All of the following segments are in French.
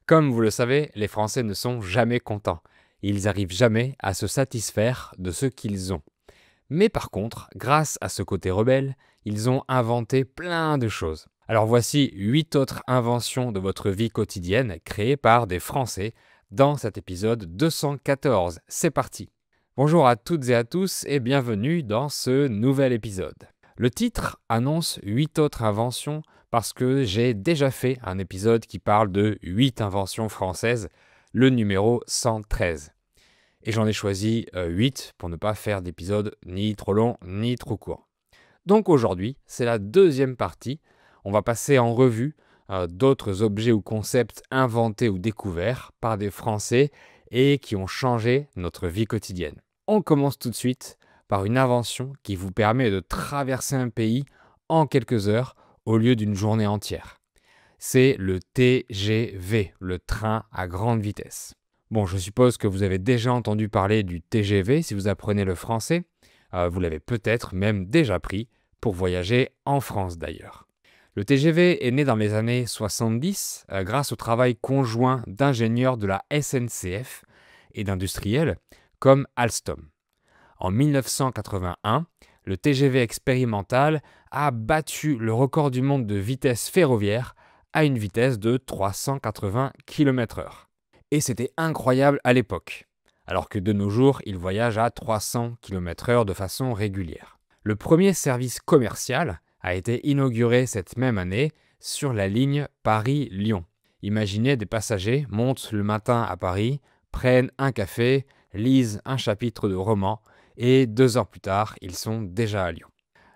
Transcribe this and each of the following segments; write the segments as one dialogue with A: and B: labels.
A: Comme vous le savez, les Français ne sont jamais contents. Ils n'arrivent jamais à se satisfaire de ce qu'ils ont. Mais par contre, grâce à ce côté rebelle, ils ont inventé plein de choses. Alors voici 8 autres inventions de votre vie quotidienne créées par des Français dans cet épisode 214. C'est parti! Bonjour à toutes et à tous et bienvenue dans ce nouvel épisode. Le titre annonce 8 autres inventions parce que j'ai déjà fait un épisode qui parle de 8 inventions françaises, le numéro 113. Et j'en ai choisi 8 pour ne pas faire d'épisode ni trop long ni trop court. Donc aujourd'hui, c'est la deuxième partie. On va passer en revue d'autres objets ou concepts inventés ou découverts par des Français et qui ont changé notre vie quotidienne. On commence tout de suite par une invention qui vous permet de traverser un pays en quelques heures au lieu d'une journée entière. C'est le TGV, le train à grande vitesse. Bon, je suppose que vous avez déjà entendu parler du TGV si vous apprenez le français. Vous l'avez peut-être même déjà pris pour voyager en France d'ailleurs. Le TGV est né dans les années 70 grâce au travail conjoint d'ingénieurs de la SNCF et d'industriels comme Alstom. En 1981, le TGV expérimental a battu le record du monde de vitesse ferroviaire à une vitesse de 380 km/h. Et c'était incroyable à l'époque, alors que de nos jours, il voyage à 300 km/h de façon régulière. Le premier service commercial a été inauguré cette même année sur la ligne Paris-Lyon. Imaginez des passagers montent le matin à Paris, prennent un café, lisent un chapitre de roman et 2 heures plus tard, ils sont déjà à Lyon.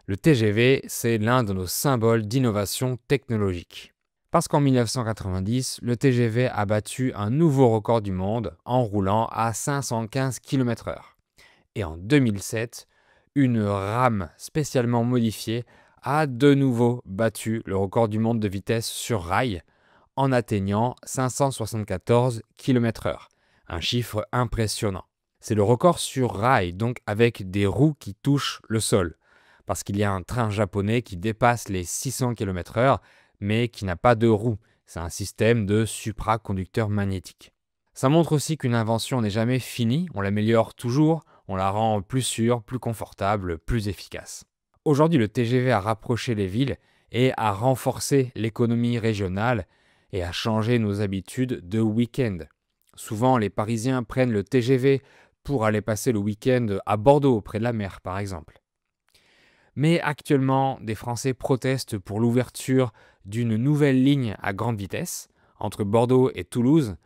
A: Le TGV, c'est l'un de nos symboles d'innovation technologique. Parce qu'en 1990, le TGV a battu un nouveau record du monde en roulant à 515 km/h. Et en 2007, une rame spécialement modifiée a de nouveau battu le record du monde de vitesse sur rail en atteignant 574 km/h. Un chiffre impressionnant. C'est le record sur rail, donc avec des roues qui touchent le sol. Parce qu'il y a un train japonais qui dépasse les 600 km/h, mais qui n'a pas de roues. C'est un système de supraconducteur magnétique. Ça montre aussi qu'une invention n'est jamais finie, on l'améliore toujours, on la rend plus sûre, plus confortable, plus efficace. Aujourd'hui, le TGV a rapproché les villes et a renforcé l'économie régionale et a changé nos habitudes de week-end. Souvent, les Parisiens prennent le TGV pour aller passer le week-end à Bordeaux, près de la mer par exemple. Mais actuellement, des Français protestent pour l'ouverture d'une nouvelle ligne à grande vitesse entre Bordeaux et Toulouse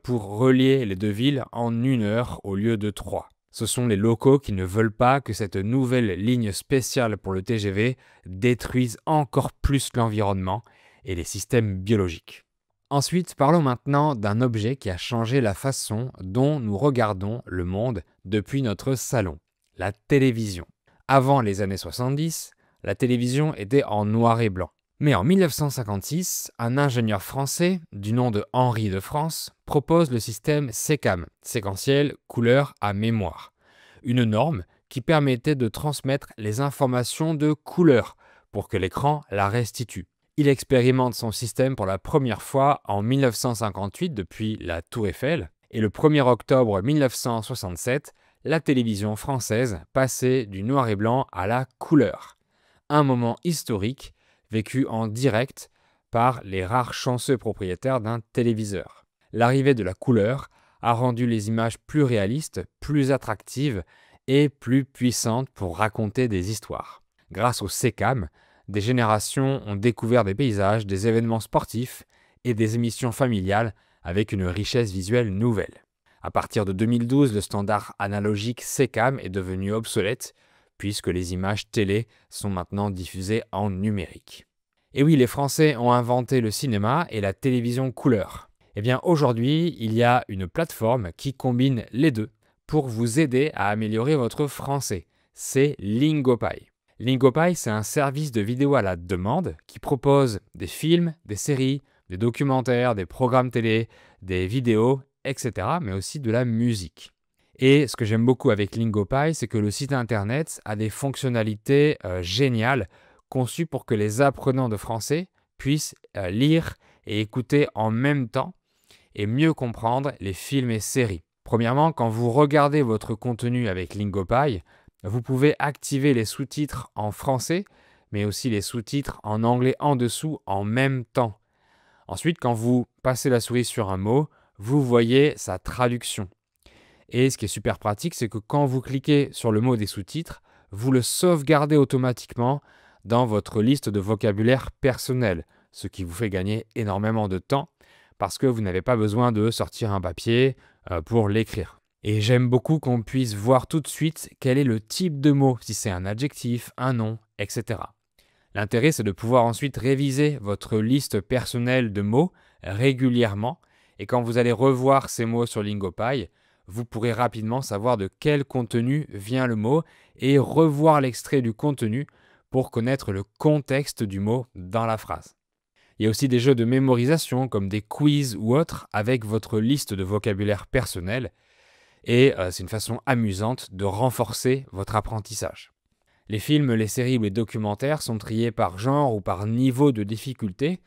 A: pour relier les deux villes en 1 heure au lieu de 3. Ce sont les locaux qui ne veulent pas que cette nouvelle ligne spéciale pour le TGV détruise encore plus l'environnement et les systèmes biologiques. Ensuite, parlons maintenant d'un objet qui a changé la façon dont nous regardons le monde depuis notre salon, la télévision. Avant les années 70, la télévision était en noir et blanc. Mais en 1956, un ingénieur français du nom de Henri de France propose le système SECAM, séquentiel couleur à mémoire, une norme qui permettait de transmettre les informations de couleur pour que l'écran la restitue. Il expérimente son système pour la première fois en 1958 depuis la Tour Eiffel et le 1er octobre 1967, la télévision française passait du noir et blanc à la couleur. Un moment historique vécu en direct par les rares chanceux propriétaires d'un téléviseur. L'arrivée de la couleur a rendu les images plus réalistes, plus attractives et plus puissantes pour raconter des histoires. Grâce au SECAM, des générations ont découvert des paysages, des événements sportifs et des émissions familiales avec une richesse visuelle nouvelle. À partir de 2012, le standard analogique SECAM est devenu obsolète puisque les images télé sont maintenant diffusées en numérique. Et oui, les Français ont inventé le cinéma et la télévision couleur. Eh bien aujourd'hui, il y a une plateforme qui combine les deux pour vous aider à améliorer votre français. C'est Lingopie. Lingopie, c'est un service de vidéo à la demande qui propose des films, des séries, des documentaires, des programmes télé, des vidéos, etc., mais aussi de la musique. Et ce que j'aime beaucoup avec Lingopie, c'est que le site internet a des fonctionnalités géniales conçues pour que les apprenants de français puissent lire et écouter en même temps et mieux comprendre les films et séries. Premièrement, quand vous regardez votre contenu avec Lingopie, vous pouvez activer les sous-titres en français, mais aussi les sous-titres en anglais en dessous en même temps. Ensuite, quand vous passez la souris sur un mot, vous voyez sa traduction. Et ce qui est super pratique, c'est que quand vous cliquez sur le mot des sous-titres, vous le sauvegardez automatiquement dans votre liste de vocabulaire personnel, ce qui vous fait gagner énormément de temps parce que vous n'avez pas besoin de sortir un papier pour l'écrire. Et j'aime beaucoup qu'on puisse voir tout de suite quel est le type de mot, si c'est un adjectif, un nom, etc. L'intérêt, c'est de pouvoir ensuite réviser votre liste personnelle de mots régulièrement. Et quand vous allez revoir ces mots sur Lingopie, vous pourrez rapidement savoir de quel contenu vient le mot et revoir l'extrait du contenu pour connaître le contexte du mot dans la phrase. Il y a aussi des jeux de mémorisation comme des quiz ou autres avec votre liste de vocabulaire personnel et c'est une façon amusante de renforcer votre apprentissage. Les films, les séries ou les documentaires sont triés par genre ou par niveau de difficulté,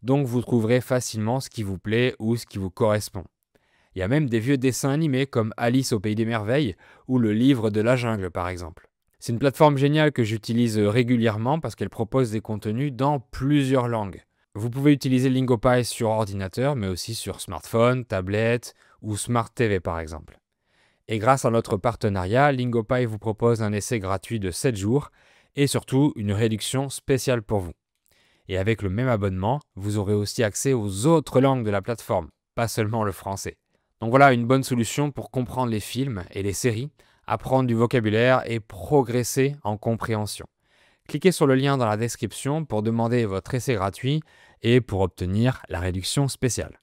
A: donc vous trouverez facilement ce qui vous plaît ou ce qui vous correspond. Il y a même des vieux dessins animés comme Alice au Pays des Merveilles ou le Livre de la Jungle par exemple. C'est une plateforme géniale que j'utilise régulièrement parce qu'elle propose des contenus dans plusieurs langues. Vous pouvez utiliser Lingopie sur ordinateur mais aussi sur smartphone, tablette ou Smart TV par exemple. Et grâce à notre partenariat, Lingopie vous propose un essai gratuit de 7 jours et surtout une réduction spéciale pour vous. Et avec le même abonnement, vous aurez aussi accès aux autres langues de la plateforme, pas seulement le français. Donc voilà une bonne solution pour comprendre les films et les séries, apprendre du vocabulaire et progresser en compréhension. Cliquez sur le lien dans la description pour demander votre essai gratuit et pour obtenir la réduction spéciale.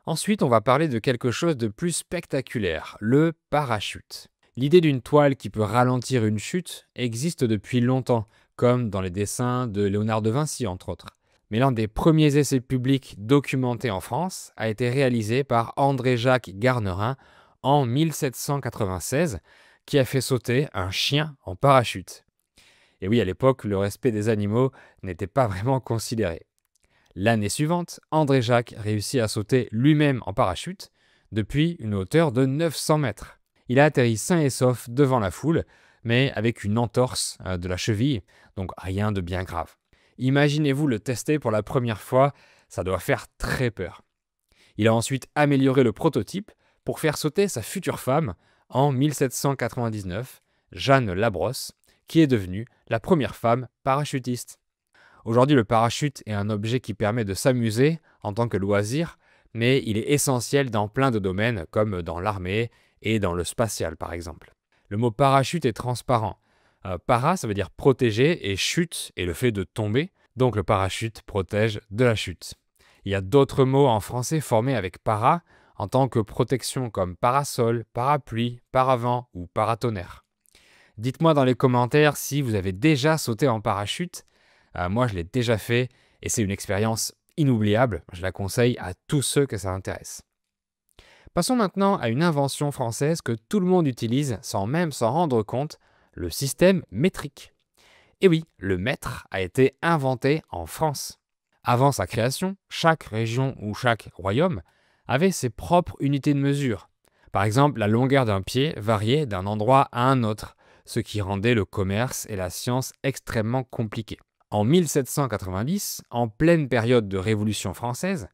A: Ensuite, on va parler de quelque chose de plus spectaculaire, le parachute. L'idée d'une toile qui peut ralentir une chute existe depuis longtemps, comme dans les dessins de Léonard de Vinci entre autres. Mais l'un des premiers essais publics documentés en France a été réalisé par André-Jacques Garnerin en 1796, qui a fait sauter un chien en parachute. Et oui, à l'époque, le respect des animaux n'était pas vraiment considéré. L'année suivante, André-Jacques réussit à sauter lui-même en parachute depuis une hauteur de 900 mètres. Il a atterri sain et sauf devant la foule, mais avec une entorse de la cheville, donc rien de bien grave. Imaginez-vous le tester pour la première fois, ça doit faire très peur. Il a ensuite amélioré le prototype pour faire sauter sa future femme en 1799, Jeanne Labrosse, qui est devenue la première femme parachutiste. Aujourd'hui, le parachute est un objet qui permet de s'amuser en tant que loisir, mais il est essentiel dans plein de domaines, comme dans l'armée et dans le spatial par exemple. Le mot parachute est transparent. Para, ça veut dire protéger, et chute est le fait de tomber, donc le parachute protège de la chute. Il y a d'autres mots en français formés avec para en tant que protection comme parasol, parapluie, paravent ou paratonnerre. Dites-moi dans les commentaires si vous avez déjà sauté en parachute. Moi, je l'ai déjà fait et c'est une expérience inoubliable. Je la conseille à tous ceux que ça intéresse. Passons maintenant à une invention française que tout le monde utilise sans même s'en rendre compte, le système métrique. Et oui, le mètre a été inventé en France. Avant sa création, chaque région ou chaque royaume avait ses propres unités de mesure. Par exemple, la longueur d'un pied variait d'un endroit à un autre, ce qui rendait le commerce et la science extrêmement compliqués. En 1790, en pleine période de Révolution française,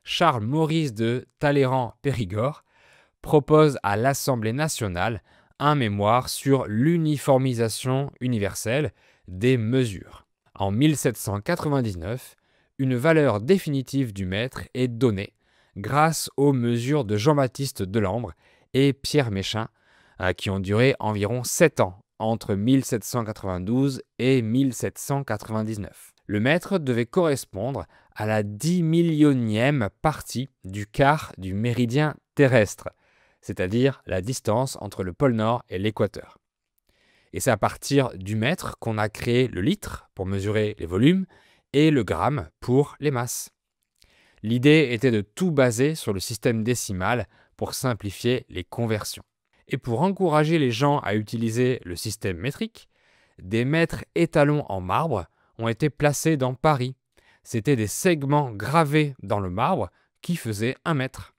A: Charles-Maurice de Talleyrand-Périgord propose à l'Assemblée nationale un mémoire sur l'uniformisation universelle des mesures. En 1799, une valeur définitive du mètre est donnée grâce aux mesures de Jean-Baptiste Delambre et Pierre Méchain qui ont duré environ 7 ans entre 1792 et 1799. Le mètre devait correspondre à la 10 millionième partie du quart du méridien terrestre, c'est-à-dire la distance entre le pôle Nord et l'équateur. Et c'est à partir du mètre qu'on a créé le litre pour mesurer les volumes et le gramme pour les masses. L'idée était de tout baser sur le système décimal pour simplifier les conversions. Et pour encourager les gens à utiliser le système métrique, des mètres étalons en marbre ont été placés dans Paris. C'étaient des segments gravés dans le marbre qui faisaient 1 mètre.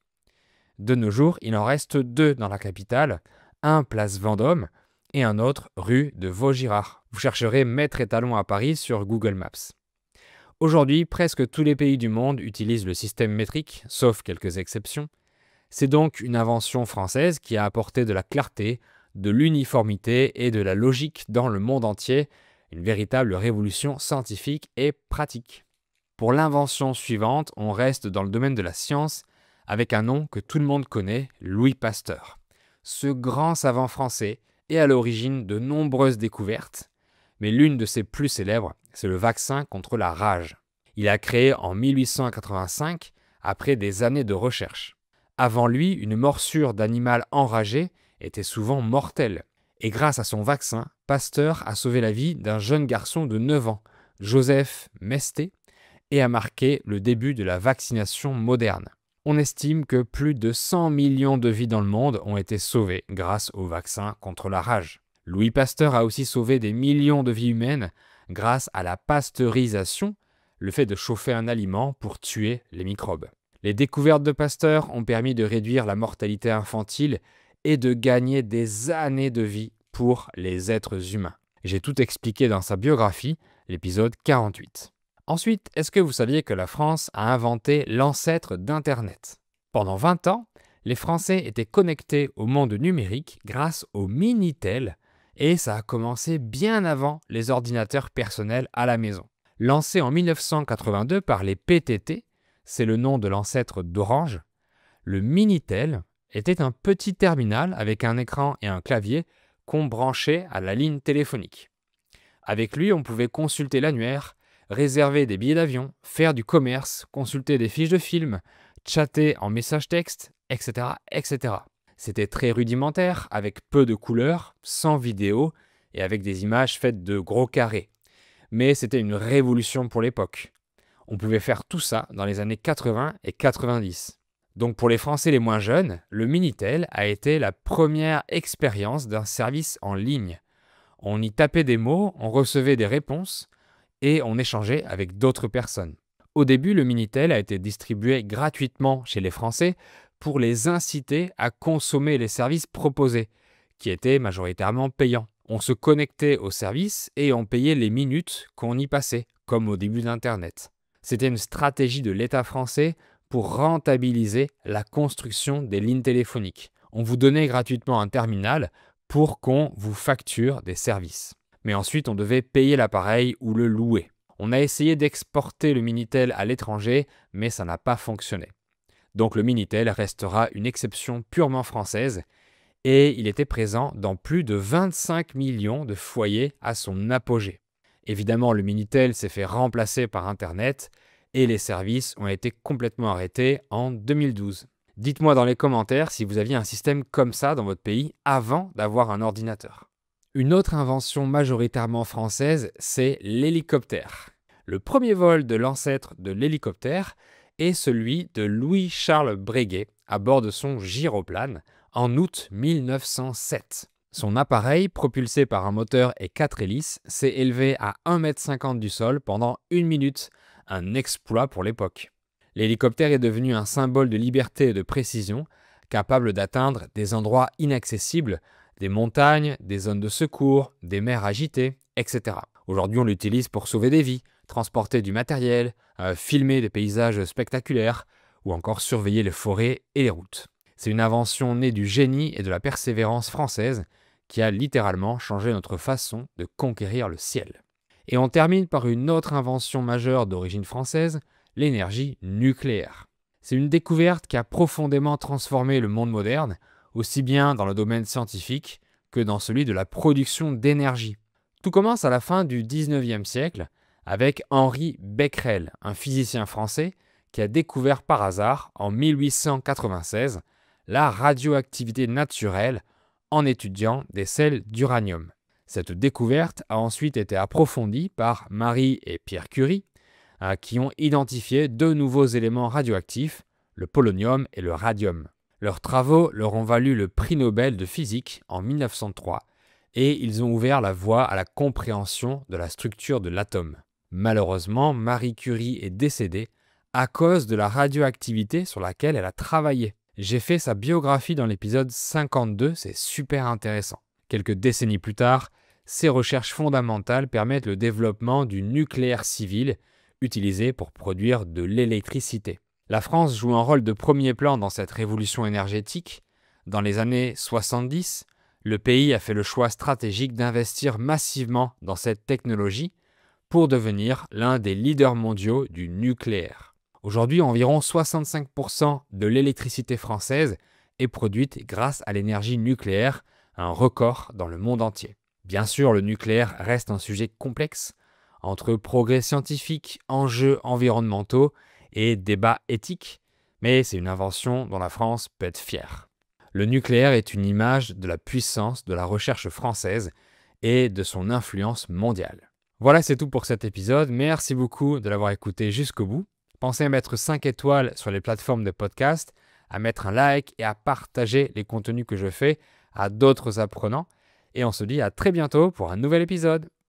A: De nos jours, il en reste 2 dans la capitale, un place Vendôme et un autre rue de Vaugirard. Vous chercherez Maître Étalon à Paris sur Google Maps. Aujourd'hui, presque tous les pays du monde utilisent le système métrique, sauf quelques exceptions. C'est donc une invention française qui a apporté de la clarté, de l'uniformité et de la logique dans le monde entier, une véritable révolution scientifique et pratique. Pour l'invention suivante, on reste dans le domaine de la science avec un nom que tout le monde connaît, Louis Pasteur. Ce grand savant français est à l'origine de nombreuses découvertes, mais l'une de ses plus célèbres, c'est le vaccin contre la rage. Il a créé en 1885 après des années de recherche. Avant lui, une morsure d'animal enragé était souvent mortelle. Et grâce à son vaccin, Pasteur a sauvé la vie d'un jeune garçon de 9 ans, Joseph Mesté, et a marqué le début de la vaccination moderne. On estime que plus de 100 millions de vies dans le monde ont été sauvées grâce au vaccin contre la rage. Louis Pasteur a aussi sauvé des millions de vies humaines grâce à la pasteurisation, le fait de chauffer un aliment pour tuer les microbes. Les découvertes de Pasteur ont permis de réduire la mortalité infantile et de gagner des années de vie pour les êtres humains. J'ai tout expliqué dans sa biographie, l'épisode 48. Ensuite, est-ce que vous saviez que la France a inventé l'ancêtre d'Internet? Pendant 20 ans, les Français étaient connectés au monde numérique grâce au Minitel, et ça a commencé bien avant les ordinateurs personnels à la maison. Lancé en 1982 par les PTT, c'est le nom de l'ancêtre d'Orange, le Minitel était un petit terminal avec un écran et un clavier qu'on branchait à la ligne téléphonique. Avec lui, on pouvait consulter l'annuaire, réserver des billets d'avion, faire du commerce, consulter des fiches de films, chatter en message texte, etc., etc. C'était très rudimentaire, avec peu de couleurs, sans vidéo et avec des images faites de gros carrés. Mais c'était une révolution pour l'époque. On pouvait faire tout ça dans les années 80 et 90. Donc pour les Français les moins jeunes, le Minitel a été la première expérience d'un service en ligne. On y tapait des mots, on recevait des réponses et on échangeait avec d'autres personnes. Au début, le Minitel a été distribué gratuitement chez les Français pour les inciter à consommer les services proposés, qui étaient majoritairement payants. On se connectait au service et on payait les minutes qu'on y passait, comme au début d'Internet. C'était une stratégie de l'État français pour rentabiliser la construction des lignes téléphoniques. On vous donnait gratuitement un terminal pour qu'on vous facture des services. Mais ensuite, on devait payer l'appareil ou le louer. On a essayé d'exporter le Minitel à l'étranger, mais ça n'a pas fonctionné. Donc le Minitel restera une exception purement française et il était présent dans plus de 25 millions de foyers à son apogée. Évidemment, le Minitel s'est fait remplacer par Internet et les services ont été complètement arrêtés en 2012. Dites-moi dans les commentaires si vous aviez un système comme ça dans votre pays avant d'avoir un ordinateur. Une autre invention majoritairement française, c'est l'hélicoptère. Le premier vol de l'ancêtre de l'hélicoptère est celui de Louis-Charles Breguet à bord de son gyroplane en août 1907. Son appareil, propulsé par un moteur et 4 hélices, s'est élevé à 1,50 m du sol pendant 1 minute, un exploit pour l'époque. L'hélicoptère est devenu un symbole de liberté et de précision, capable d'atteindre des endroits inaccessibles, des montagnes, des zones de secours, des mers agitées, etc. Aujourd'hui, on l'utilise pour sauver des vies, transporter du matériel, filmer des paysages spectaculaires ou encore surveiller les forêts et les routes. C'est une invention née du génie et de la persévérance française qui a littéralement changé notre façon de conquérir le ciel. Et on termine par une autre invention majeure d'origine française, l'énergie nucléaire. C'est une découverte qui a profondément transformé le monde moderne, aussi bien dans le domaine scientifique que dans celui de la production d'énergie. Tout commence à la fin du 19e siècle avec Henri Becquerel, un physicien français qui a découvert par hasard en 1896 la radioactivité naturelle en étudiant des sels d'uranium. Cette découverte a ensuite été approfondie par Marie et Pierre Curie, qui ont identifié 2 nouveaux éléments radioactifs, le polonium et le radium. Leurs travaux leur ont valu le prix Nobel de physique en 1903 et ils ont ouvert la voie à la compréhension de la structure de l'atome. Malheureusement, Marie Curie est décédée à cause de la radioactivité sur laquelle elle a travaillé. J'ai fait sa biographie dans l'épisode 52, c'est super intéressant. Quelques décennies plus tard, ces recherches fondamentales permettent le développement du nucléaire civil, utilisé pour produire de l'électricité. La France joue un rôle de premier plan dans cette révolution énergétique. Dans les années 70, le pays a fait le choix stratégique d'investir massivement dans cette technologie pour devenir l'un des leaders mondiaux du nucléaire. Aujourd'hui, environ 65% de l'électricité française est produite grâce à l'énergie nucléaire, un record dans le monde entier. Bien sûr, le nucléaire reste un sujet complexe, entre progrès scientifiques, enjeux environnementaux et débats éthiques, mais c'est une invention dont la France peut être fière. Le nucléaire est une image de la puissance de la recherche française et de son influence mondiale. Voilà, c'est tout pour cet épisode. Merci beaucoup de l'avoir écouté jusqu'au bout. Pensez à mettre 5 étoiles sur les plateformes de podcast, à mettre un like et à partager les contenus que je fais à d'autres apprenants. Et on se dit à très bientôt pour un nouvel épisode.